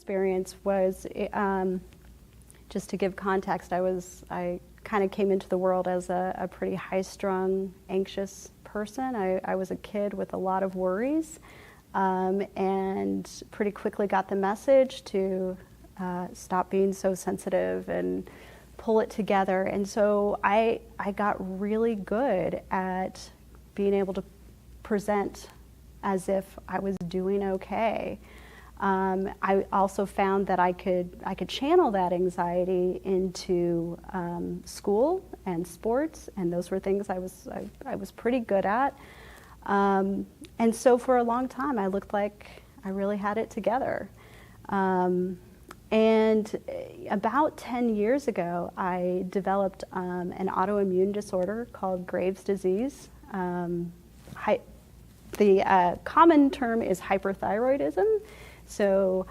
experience was, just to give context, I kind of came into the world as a pretty high-strung, anxious person. I was a kid with a lot of worries, and pretty quickly got the message to stop being so sensitive and pull it together. And so I got really good at being able to present as if I was doing okay. I also found that I could channel that anxiety into school and sports, and those were things I was pretty good at. And so for a long time, I looked like I really had it together. And about 10 years ago, I developed an autoimmune disorder called Graves' disease. The common term is hyperthyroidism. So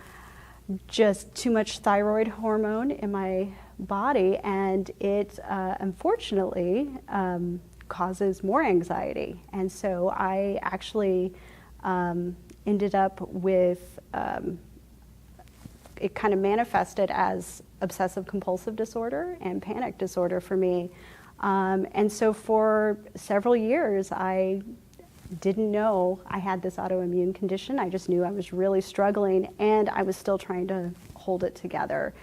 just too much thyroid hormone in my body, and it unfortunately causes more anxiety. And so I actually ended up with, it kind of manifested as obsessive compulsive disorder and panic disorder for me. And so for several years, I didn't know I had this autoimmune condition. I just knew I was really struggling, and I was still trying to hold it together.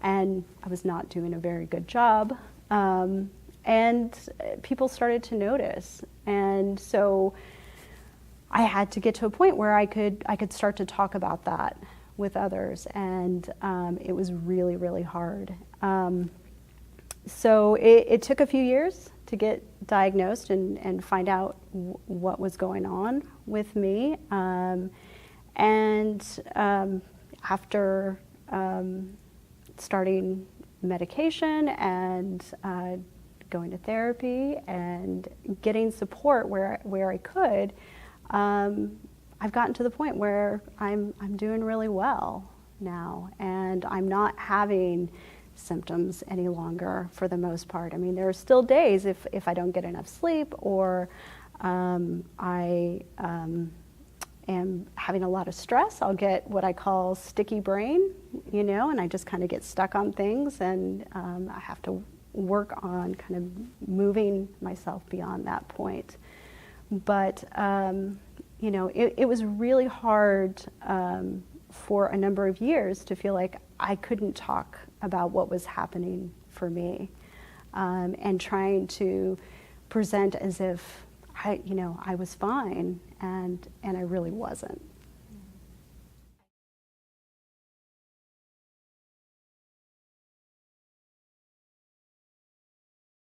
And I was not doing a very good job. And people started to notice. And so I had to get to a point where I could start to talk about that with others. And it was really, really hard. So it took a few years to get diagnosed and find out what was going on with me. After starting medication and going to therapy and getting support where I could, I've gotten to the point where I'm doing really well now, and I'm not having symptoms any longer for the most part. I mean, there are still days if I don't get enough sleep, or I am having a lot of stress, I'll get what I call sticky brain, and I just kind of get stuck on things, and I have to work on kind of moving myself beyond that point. But it was really hard for a number of years to feel like I couldn't talk about what was happening for me, and trying to present as if I was fine, and I really wasn't.